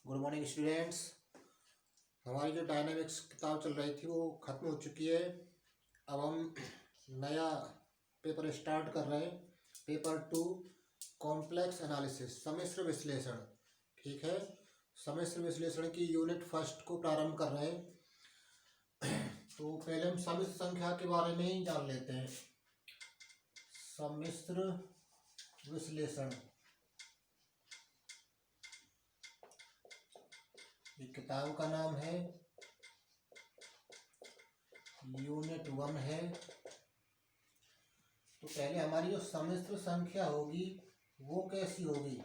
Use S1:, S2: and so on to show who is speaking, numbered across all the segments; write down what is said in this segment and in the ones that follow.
S1: Good morning students. हमारी जो dynamics किताब चल रही थी वो ख़त्म हो चुकी है। अब हम नया पेपर स्टार्ट कर रहे हैं, पेपर 2 कॉम्प्लेक्स एनालिसिस, सम्मिश्र विश्लेषण। ठीक है, सम्मिश्र विश्लेषण की यूनिट फर्स्ट को प्रारंभ कर रहे हैं। तो पहले हम सम्मिश्र संख्या के बारे में ही जान लेते हैं। सम्मिश्र विश्लेषण ये किताब का नाम है, यूनिट 1 है। तो पहले हमारी जो सम्मिश्र संख्या होगी वो कैसी होगी?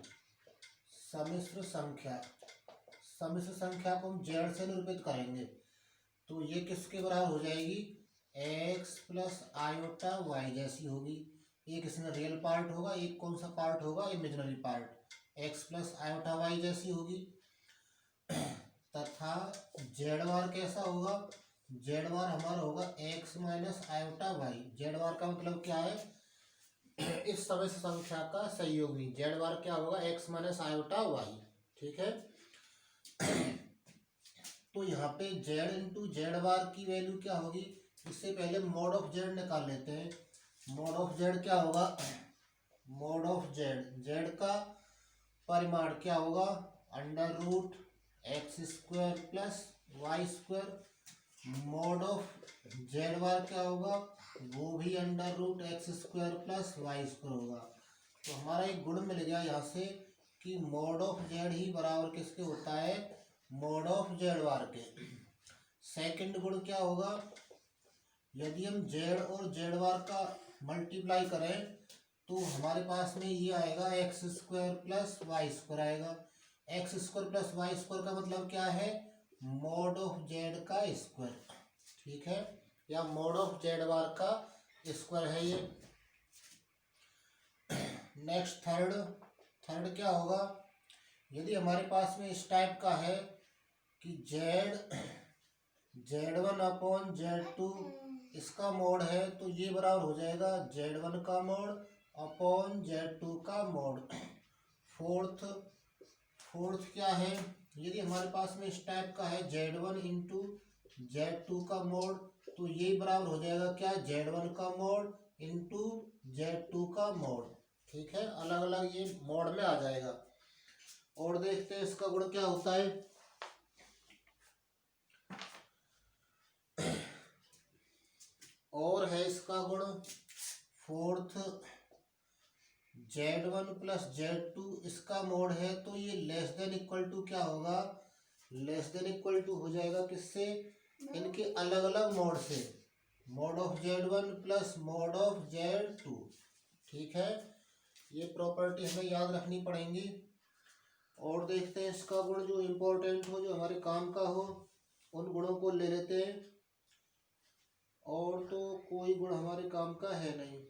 S1: सम्मिश्र संख्या को हम जेड से निरूपित करेंगे। तो ये किसके बराबर हो जाएगी? एक्स प्लस आयोटा वाई जैसी होगी। एक इसमें रियल पार्ट होगा, एक कौन सा पार्ट होगा? Imaginary part. X plus iota Y जैसी होगी। तथा जेड बार कैसा होगा? जेड बार हमारा होगा x minus iota y. Z bar का मतलब क्या है? इस सम्मिश्र संख्या का संयोगी। जेड बार क्या होगा? X minus iota Y. ठीक है। तो यहाँ पे जेड इंटू जेड बार की वैल्यू क्या होगी? इससे पहले मॉड ऑफ जेड निकाल लेते हैं। मॉड ऑफ जेड क्या होगा? मॉड ऑफ जेड, जेड का परिमाण क्या होगा? Under root x square plus y square. Mod of z bar क्या होगा? वो भी under root x square plus y square होगा। तो हमारा एक गुण मिल गया यहाँ से कि मॉड ऑफ जेड ही बराबर किसके होता है? मॉड ऑफ जेड बार के। सेकंड गुण क्या होगा? यदि हम जेड और जेड बार का मल्टीप्लाई करें तो हमारे पास में ये आएगा x square plus y square आएगा। X square plus y square का मतलब क्या है? मॉड ऑफ जेड का स्क्वायर। ठीक है, या मॉड ऑफ जेड बार का स्क्वायर है ये। नेक्स्ट थर्ड क्या होगा? यदि हमारे पास में इस टाइप का है कि Z1 अपॉन Z2 इसका मोड है, तो ये बराबर हो जाएगा Z1 का मोड अपॉन Z2 का मोड। फोर्थ क्या है? यदि हमारे पास में इस टाइप का है Z1 इंटू Z2 का मोड, तो ये बराबर हो जाएगा क्या? Z1 का मोड इंटू Z2 का मोड। ठीक है, अलग अलग ये मोड में आ जाएगा। और देखते हैं इसका गुण क्या होता है। और है इसका गुण फोर्थ Z1 प्लस Z2 इसका मोड है, तो ये लेस देन इक्वल टू क्या होगा? लेस देन इक्वल टू हो जाएगा किससे? इनके अलग अलग मोड से। Mode of Z1 plus mode of Z2। ठीक है, ये प्रॉपर्टी हमें याद रखनी पड़ेंगी। और देखते हैं इसका गुण जो इम्पोर्टेंट हो, जो हमारे काम का हो, उन गुणों को ले लेते हैं। और तो कोई गुण हमारे काम का है नहीं,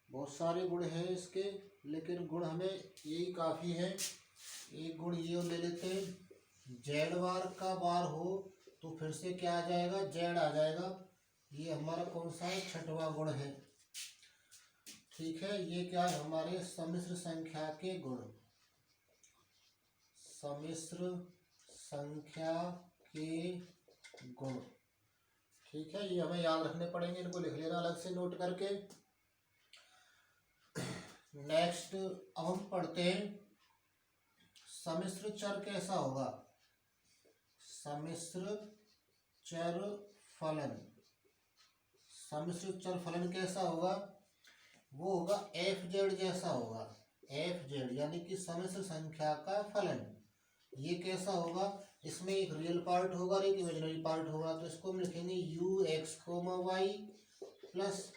S1: बहुत सारे गुण हैं इसके, लेकिन गुण हमें यही काफ़ी है। एक गुण ये ले लेते हैं, जेड बार का बार हो तो फिर से क्या आ जाएगा? जेड आ जाएगा। ये हमारा कौन सा है? छठवां गुण है। ठीक है, ये क्या है? हमारे सम्मिश्र संख्या के गुण। सम्मिश्र संख्या के गुण। ठीक है, ये हमें याद रखने पड़ेंगे, इनको लिख लेना अलग से नोट करके। नेक्स्ट अब हम पढ़ते हैं सम्मिश्र चर कैसा होगा? सम्मिश्र चर फलन। सम्मिश्र चर फलन कैसा होगा? वो होगा एफ जेड जैसा होगा। एफ जेड यानी कि सम्मिश्र संख्या का फलन। ये कैसा होगा? इसमें एक रियल पार्ट होगा और एक इमेजिनरी पार्ट होगा। तो इसको हम लिखेंगे U X comma Y plus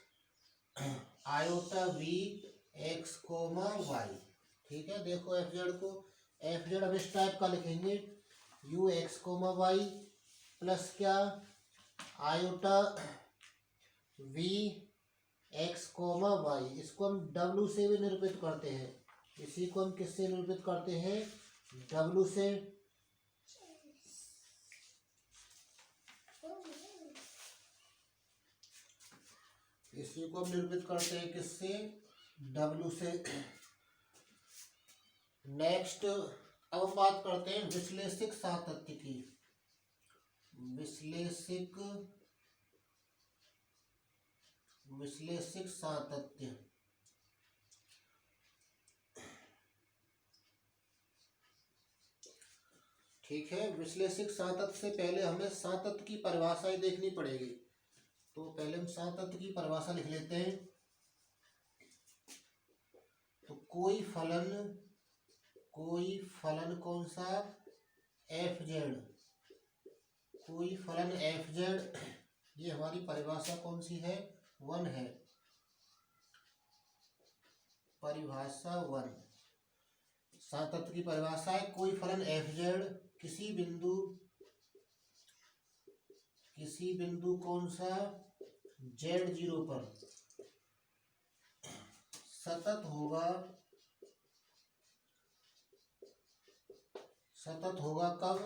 S1: iota V X comma Y. ठीक है, देखो एफ जेड को, एफ जेड हम इस टाइप का लिखेंगे, U X comma Y plus क्या? Iota V X comma Y. इसको हम डब्लू से भी निरूपित करते हैं। इसी को हम किससे निरूपित करते हैं? डब्लू से। इसी को हम निरूपित करते हैं किससे? डब्लू से। नेक्स्ट अब हम बात करते हैं विश्लेषिक सातत्य की। विश्लेषिक सातत्य। ठीक है, विश्लेषिक सातत्य से पहले हमें सातत्य की परिभाषाएं देखनी पड़ेगी। तो पहले हम सातत्य की परिभाषा लिख लेते हैं। तो कोई फलन कौन सा, एफ जेड, कोई फलन एफ जेड, ये हमारी परिभाषा कौन सी है, 1 है, परिभाषा 1। सातत्य की परिभाषा है कोई फलन एफ जेड किसी बिंदु कौन सा, z0 पर सतत होगा कब,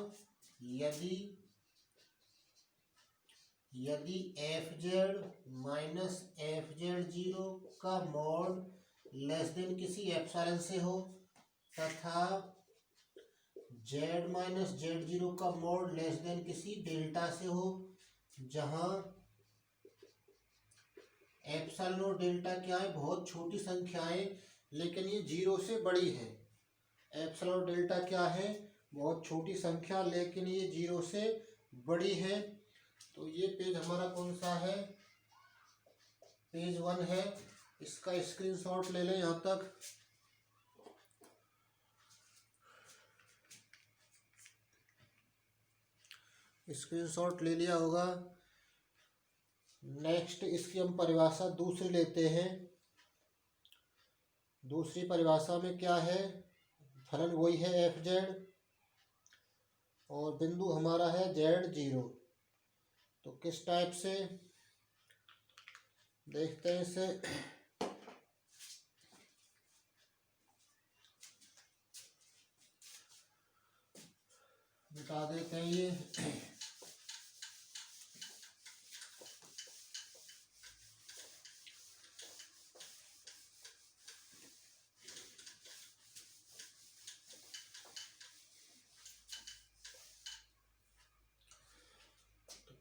S1: यदि F Z minus F Z 0 का मॉड लेस देन किसी एप्सिलॉन से हो, तथा z माइनस z0 का मॉड लेस देन किसी डेल्टा से हो, जहां एप्सिलॉन और डेल्टा क्या है, बहुत छोटी संख्याएं, लेकिन ये 0 से बड़ी है। एप्सिलॉन और डेल्टा क्या है, बहुत छोटी संख्या, लेकिन ये 0 से बड़ी है। तो ये पेज हमारा कौन सा है, पेज 1 है। इसका स्क्रीनशॉट ले लें यहाँ तक। स्क्रीनशॉट ले लिया होगा। नेक्स्ट इसकी हम परिभाषा दूसरी लेते हैं। दूसरी परिभाषा में क्या है, फलन वही है एफ जेड और बिंदु हमारा है z0। तो किस टाइप से देखते हैं इसे। बता देते हैं ये।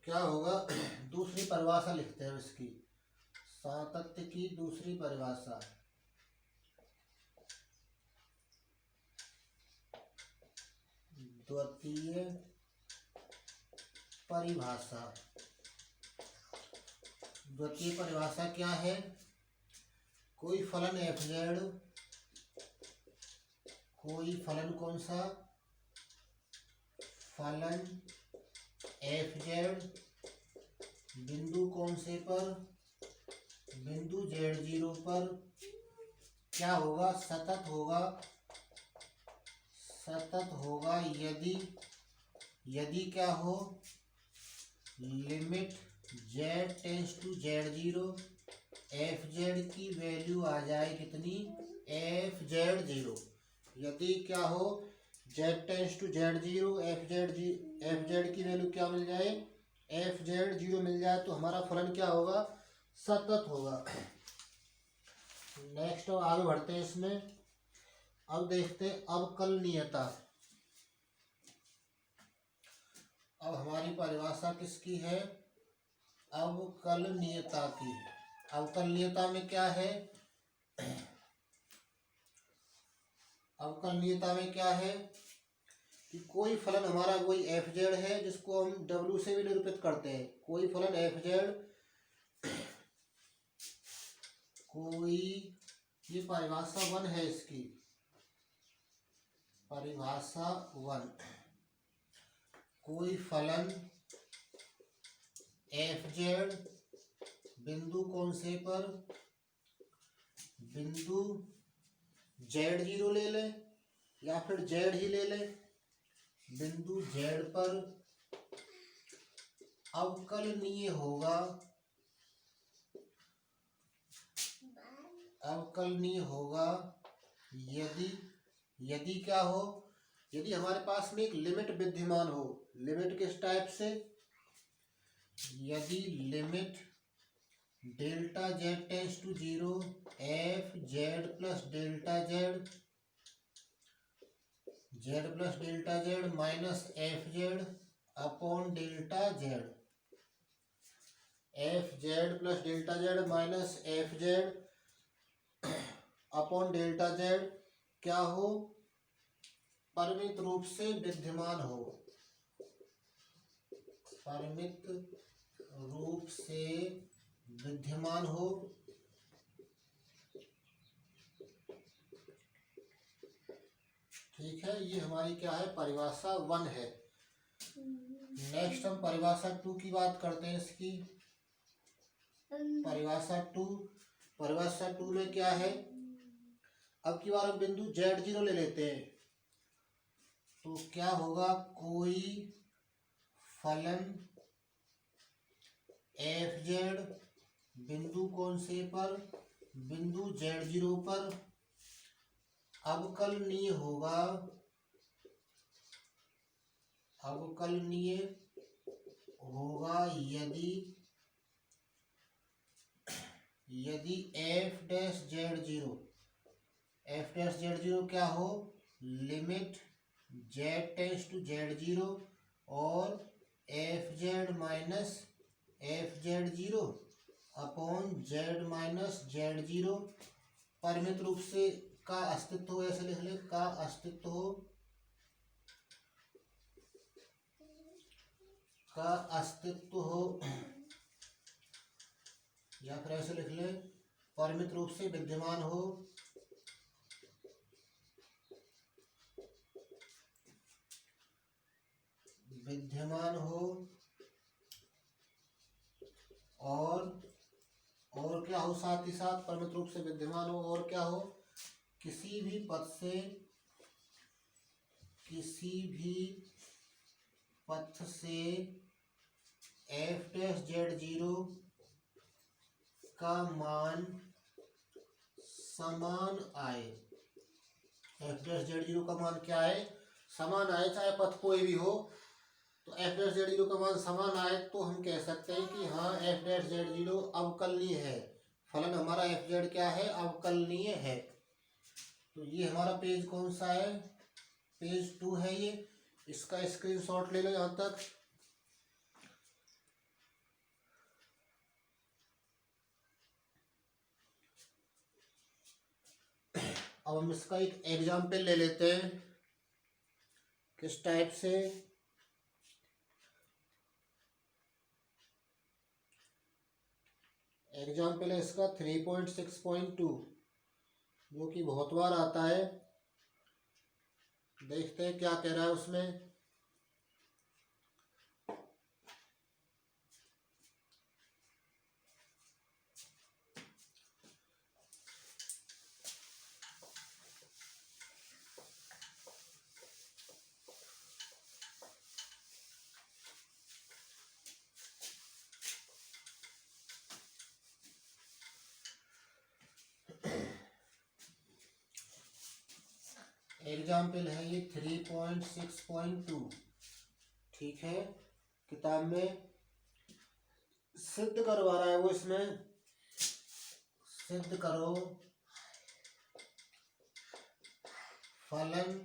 S1: क्या होगा, दूसरी परिभाषा लिखते हैं इसकी, सातत्य की दूसरी परिभाषा। द्वितीय परिभाषा। द्वितीय परिभाषा क्या है, कोई फलन एफ जेड, कोई फलन कौन सा, फलन एफ जेड बिंदु कौन से पर, बिंदु z0 पर क्या होगा, सतत होगा यदि क्या हो, limit z tends to z0 F Z की वैल्यू आ जाए कितनी, एफ जेड 0। यदि क्या हो, z tends to z0 F Z की वैल्यू क्या मिल जाए, एफ जेड 0 मिल जाए, तो हमारा फलन क्या होगा, सतत होगा। नेक्स्ट अब आगे बढ़ते हैं इसमें। अब देखते हैं अवकलनीयता। अब हमारी परिभाषा किसकी है, अवकलनीयता की। अवकलनीयता में क्या है, अवकलनीयता में क्या है कि कोई फलन हमारा वही एफ जेड है, जिसको हम डब्ल्यू से भी निरूपित करते हैं। कोई फलन एफ जेड, कोई, ये परिभाषा 1 है इसकी, परिभाषा 1। कोई फलन एफ जेड बिंदु कौन से पर, बिंदु z0 ले ले या फिर z ही ले ले, बिंदु z पर अवकलनीय होगा यदि क्या हो, यदि हमारे पास में एक लिमिट विद्यमान हो। लिमिट किस टाइप से, यदि limit delta z tends to 0 F Z plus delta z Z plus delta Z minus F Z upon delta Z, F Z plus delta Z minus F Z upon delta Z क्या हो, परिमित रूप से विद्यमान हो, परिमित रूप से विद्यमान हो। ठीक है, ये हमारी क्या है, परिभाषा 1 है। नेक्स्ट हम परिभाषा 2 की बात करते हैं इसकी। परिभाषा 2 में क्या है, अब की बार हम बिंदु Z0 ले लेते हैं, तो क्या होगा, कोई फलन एफ जेड बिंदु कौन से पर, बिंदु Z0 पर अवकलनीय होगा, अवकलनीय होगा यदि F dash Z0, F dash Z0 क्या हो, limit Z tends to Z0 और F Z minus F Z0 upon Z minus Z0 परिमित रूप से का अस्तित्व हो, ऐसे लिख ले, का अस्तित्व हो, का अस्तित्व हो, या फिर ऐसे लिख ले, परिमित रूप से विद्यमान हो, विद्यमान हो, और क्या हो, साथ ही साथ परिमित रूप से विद्यमान हो, और क्या हो, किसी भी पथ से एफ डैश Z0 का मान समान आए, एफ डैश Z0 का मान क्या है, समान आए, चाहे पथ कोई भी हो, तो एफ डैश Z0 का मान समान आए तो हम कह सकते हैं कि हाँ एफ डैश Z0 अवकलनीय है, फलन हमारा एफ जेड क्या है, अवकलनीय है। तो ये हमारा पेज कौन सा है, पेज 2 है ये, इसका स्क्रीनशॉट ले लो यहाँ तक। अब हम इसका एक एग्जाम्पल ले लेते हैं, किस टाइप से, एग्जाम्पल है इसका 3.6.2 जो कि बहुत बार आता है। देखते हैं क्या कह रहा है उसमें। एग्जाम्पल है ये 3.6.2, ठीक है, किताब में सिद्ध करवा रहा है वो, इसमें सिद्ध करो फलन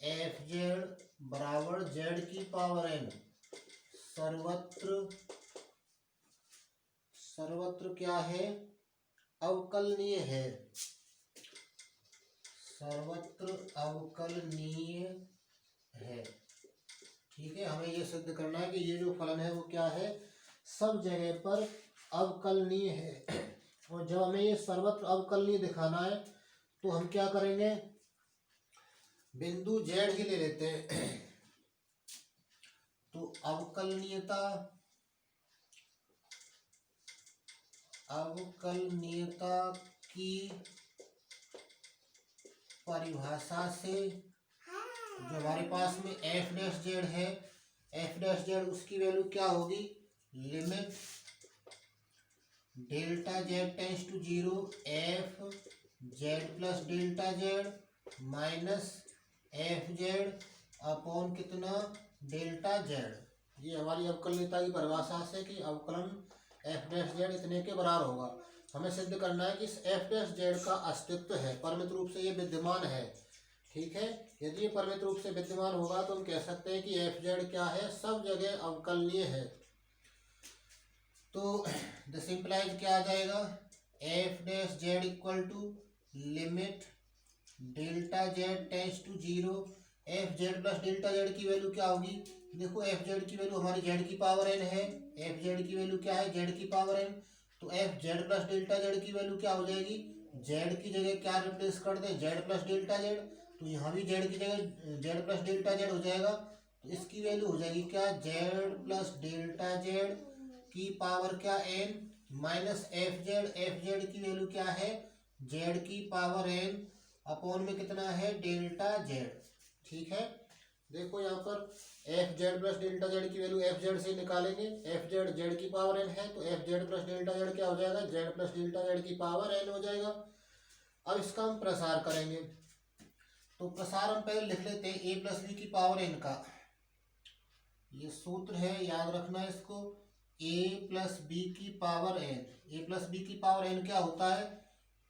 S1: एफ जेड बराबर जेड की पावर n सर्वत्र क्या है, अवकलनीय है, सर्वत्र अवकलनीय है। ठीक है, हमें ये सिद्ध करना है कि ये जो फलन है वो क्या है, सब जगह पर अवकलनीय है। और जब हमें ये सर्वत्र अवकलनीय दिखाना है तो हम क्या करेंगे, बिंदु जेड ही ले लेते हैं। तो अवकलनीयता की परिभाषा से जो हमारे पास में एफ डैश जेड है, एफ डैश जेड उसकी वैल्यू क्या होगी, limit delta Z tends to 0 F Z plus delta Z minus F Z upon कितना, डेल्टा जेड। ये हमारी अवकलनीयता की परिभाषा से कि अवकलन एफ डैश जेड इतने के बराबर होगा। हमें सिद्ध करना है कि इस एफ डैश जेड का अस्तित्व है, परिमित रूप से ये विद्यमान है। ठीक है। यदि ये परिमित रूप से विद्यमान होगा तो हम कह सकते हैं कि एफ जेड क्या है, सब जगह अवकलनीय है। तो दिस इंप्लाइज क्या आ जाएगा, F dash Z equal to limit delta Z tends to zero, F Z plus delta Z की वैल्यू क्या होगी, देखो एफ जेड की वैल्यू हमारी जेड की पावर एन है, एफ जेड की वैल्यू क्या है, जेड की पावर एन। तो F Z plus delta Z की वैल्यू क्या हो जाएगी, जेड की जगह क्या रिप्लेस कर दें, जेड प्लस डेल्टा जेड, तो यहाँ भी जेड की जगह जेड प्लस डेल्टा जेड हो जाएगा। तो इसकी वैल्यू हो जाएगी क्या, जेड प्लस डेल्टा जेड की पावर क्या एन माइनस एफ जेड की वैल्यू क्या है, जेड की पावर एन अपॉन में कितना है डेल्टा जेड। ठीक है, देखो यहाँ पर F Z plus delta Z की वैल्यू एफ जेड से निकालेंगे, एफ जेड जेड की पावर एन है तो F Z plus delta Z क्या हो जाएगा, जेड प्लस डेल्टा जेड की पावर एन हो जाएगा। अब इसका हम प्रसार करेंगे, तो प्रसार हम पहले लिख लेते हैं ए प्लस बी की पावर एन का, ये सूत्र है याद रखना है इसको, ए प्लस बी की पावर एन, ए प्लस बी की पावर एन क्या होता है,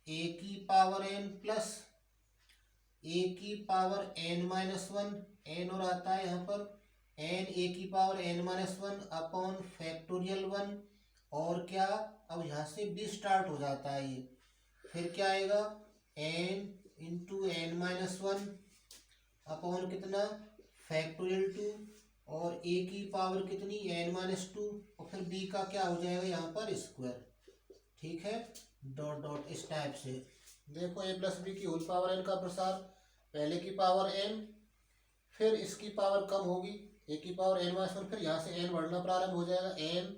S1: ए की पावर एन प्लस ए की power N minus one, N और आता है यहाँ पर एन ए की power N minus one upon factorial one, और क्या अब यहाँ से बी स्टार्ट हो जाता है ये, फिर क्या आएगा N into N minus one upon कितना फैक्टोरियल टू, और ए की पावर कितनी एन माइनस टू, और फिर बी का क्या हो जाएगा यहाँ पर स्क्वायर। ठीक है, डॉट डॉट इस टाइप से। देखो ए प्लस बी की होल पावर एन का प्रसार, पहले की पावर एन फिर इसकी पावर कम होगी ए की पावर एन माइनस वन, फिर यहाँ से एन बढ़ना प्रारंभ हो जाएगा, एन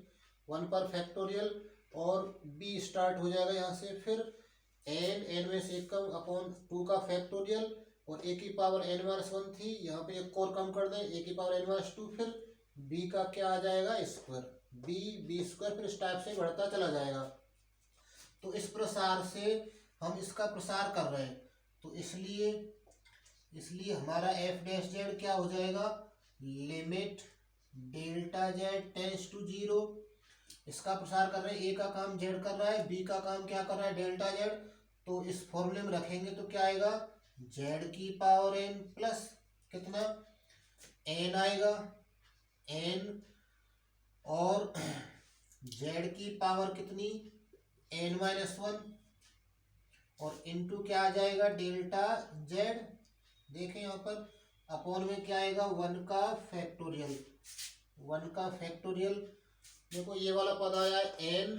S1: वन पर फैक्टोरियल और बी स्टार्ट हो जाएगा यहाँ से, फिर एन एन में से एक कम अपॉन टू का फैक्टोरियल, और ए की पावर एन माइनस वन थी यहाँ पे एक और कम कर दें ए की पावर एन माइनस टू, फिर बी का क्या आ जाएगा स्क्वायर, बी स्क्वायर, फिर इस टाइप से बढ़ता चला जाएगा। तो इस प्रसार से हम इसका प्रसार कर रहे हैं, तो इसलिए हमारा एफ डैश जेड क्या हो जाएगा, limit delta Z tends to zero, इसका प्रसार कर रहे हैं, ए का काम जेड कर रहा है, बी का काम क्या कर रहा है डेल्टा जेड, तो इस फॉर्मूले में रखेंगे तो क्या आएगा, जेड की पावर एन प्लस कितना एन आएगा, एन और जेड की पावर कितनी एन माइनस वन, और इनटू क्या आ जाएगा डेल्टा जेड, देखें यहाँ पर अपॉन में क्या आएगा वन का फैक्टोरियल, वन का फैक्टोरियल। देखो ये वाला पद आया है एन,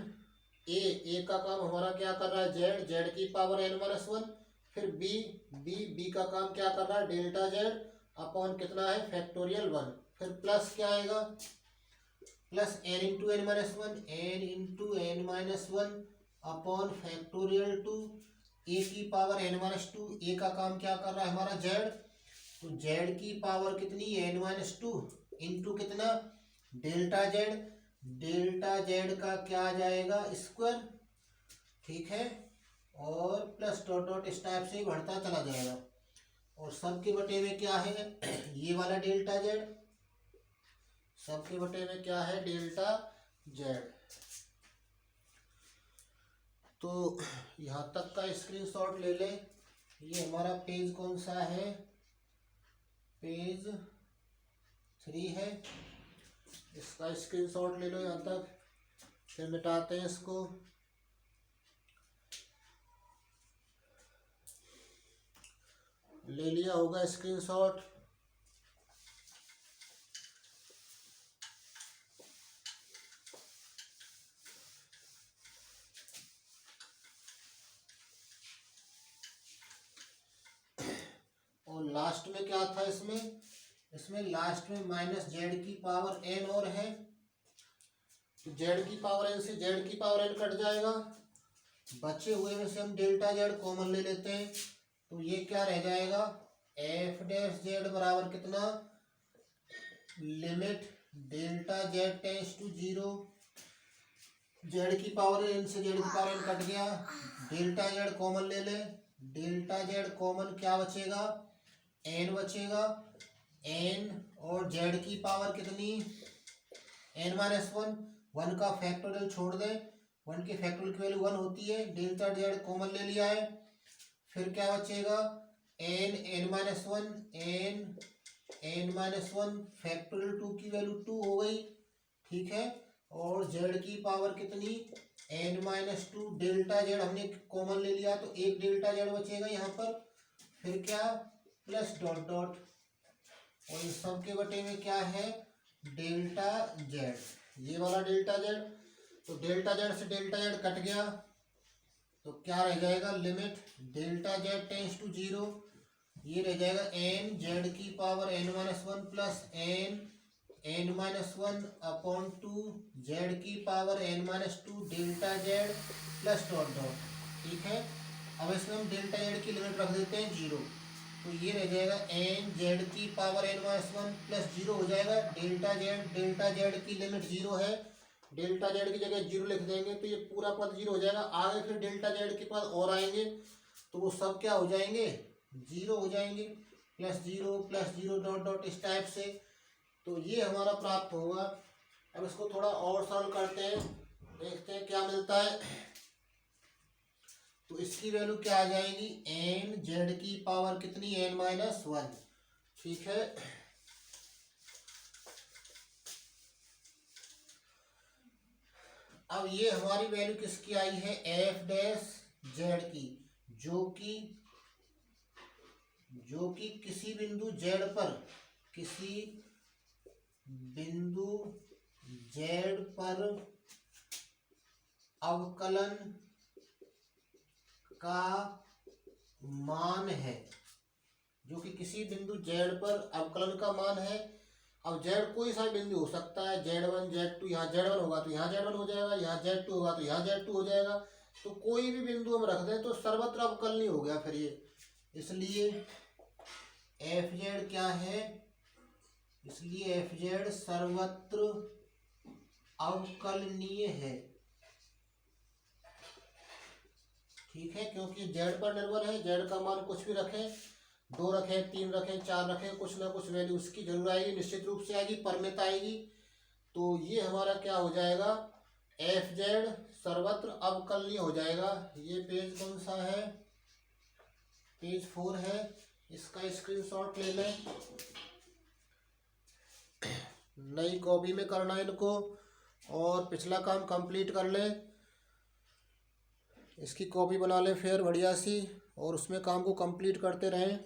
S1: ए का काम हमारा क्या कर रहा है जेड, जेड की पावर एन माइनस वन, फिर बी का काम क्या कर रहा है डेल्टा जेड अपॉन कितना है फैक्टोरियल वन, फिर प्लस क्या आएगा plus N into N minus one, N into N minus one upon factorial two A की power N minus two, A का काम क्या कर रहा है हमारा जेड, तो जेड की पावर कितनी एन माइनस टू इंटू कितना डेल्टा जेड, डेल्टा जेड का क्या आ जाएगा स्क्वायर। ठीक है, और प्लस डॉट डॉट इस टाइप से बढ़ता चला जाएगा, और सब के बटे में क्या है ये वाला डेल्टा जेड, सब के बटे में क्या है डेल्टा जेड। तो यहाँ तक का स्क्रीनशॉट ले लें, ये हमारा पेज कौन सा है, पेज 3 है, इसका स्क्रीनशॉट ले लो यहाँ तक, फिर मिटाते हैं इसको। ले लिया होगा स्क्रीनशॉट, और लास्ट में क्या था इसमें लास्ट में माइनस जेड की पावर एन और है, तो जेड की पावर एन से जेड की पावर एन कट जाएगा, बचे हुए में से हम डेल्टा जेड कॉमन ले लेते हैं, तो ये क्या रह जाएगा एफ डैश जेड बराबर कितना limit delta Z tends to zero, Z की पावर एन से जेड की पावर एन कट गया, डेल्टा जेड कॉमन ले ले, डेल्टा जेड कॉमन क्या बचेगा एन बचेगा, एन और जेड की पावर कितनी एन माइनस वन, वन का फैक्टोरियल छोड़ दे, वन की फैक्टोरियल की वैल्यू वन होती है, डेल्टा जेड कॉमन ले लिया है, फिर क्या बचेगा n-1 फैक्टोरियल 2 की वैल्यू 2 हो गई, ठीक है। और z की पावर कितनी, n-2 डेल्टा जेड हमने कॉमन ले लिया तो एक डेल्टा जेड बचेगा यहाँ पर, फिर क्या प्लस डॉट डॉट, और इन सब के बटे में क्या है डेल्टा जेड, ये वाला डेल्टा जेड। तो डेल्टा जेड से डेल्टा जेड कट गया तो क्या रह जाएगा, limit delta Z tends to 0, ये रह जाएगा एन जेड की power n-1 plus n-1 upon 2 Z की power n-2 delta Z plus dot dot, ठीक है। अब इसमें हम डेल्टा जेड की लिमिट रख देते हैं 0, तो ये रह जाएगा एन जेड की पावर n-1 प्लस 0 हो जाएगा डेल्टा जेड की लिमिट 0 है, डेल्टा जेड की जगह 0 लिख देंगे तो ये पूरा पद 0 हो जाएगा। आगे फिर डेल्टा जेड के पद और आएंगे तो वो सब क्या हो जाएंगे, 0 हो जाएंगे, प्लस जीरो डॉट डॉट इस टाइप से। तो ये हमारा प्राप्त होगा। अब इसको थोड़ा और सरल करते हैं, देखते हैं क्या मिलता है। तो इसकी वैल्यू क्या आ जाएगी, एन जेड की पावर कितनी, n-1, ठीक है। अब ये हमारी वैल्यू किसकी आई है, एफ डैश जेड की, जो कि किसी बिंदु जेड पर, किसी बिंदु जेड पर अवकलन का मान है, जो कि किसी बिंदु जेड पर अवकलन का मान है। अब जेड कोई सा बिंदु हो सकता है, z1 z2, यहाँ z1 होगा तो यहाँ z1 हो जाएगा, यहाँ z2 होगा तो यहाँ z2 हो जाएगा। तो कोई भी बिंदु हम रख दें तो सर्वत्र अवकलनीय हो गया फिर ये, इसलिए एफ जेड क्या है, इसलिए एफ जेड सर्वत्र अवकलनीय है, ठीक है। क्योंकि जेड पर निर्भर है, जेड का मान कुछ भी रखें, 2 रखें, 3 रखें, 4 रखें, कुछ ना कुछ वैल्यू उसकी जरूर आएगी, निश्चित रूप से आएगी, परिमित आएगी। तो ये हमारा क्या हो जाएगा, एफ जेड सर्वत्र अवकलनीय हो जाएगा। ये पेज कौन सा है, पेज 4 है, इसका स्क्रीनशॉट ले लें, नई कॉपी में करना है इनको, और पिछला काम कंप्लीट कर लें, इसकी कॉपी बना लें फिर बढ़िया सी, और उसमें काम को कंप्लीट करते रहें,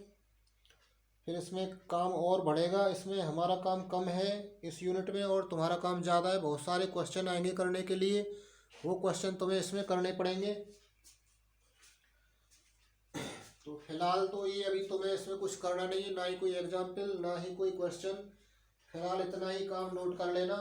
S1: फिर इसमें काम और बढ़ेगा। इसमें हमारा काम कम है इस यूनिट में, और तुम्हारा काम ज़्यादा है, बहुत सारे क्वेश्चन आएंगे करने के लिए, वो क्वेश्चन तुम्हें इसमें करने पड़ेंगे। तो फिलहाल तो ये अभी तुम्हें इसमें कुछ करना नहीं है, ना ही कोई एग्जाम्पल, ना ही कोई क्वेश्चन, फिलहाल इतना ही काम नोट कर लेना।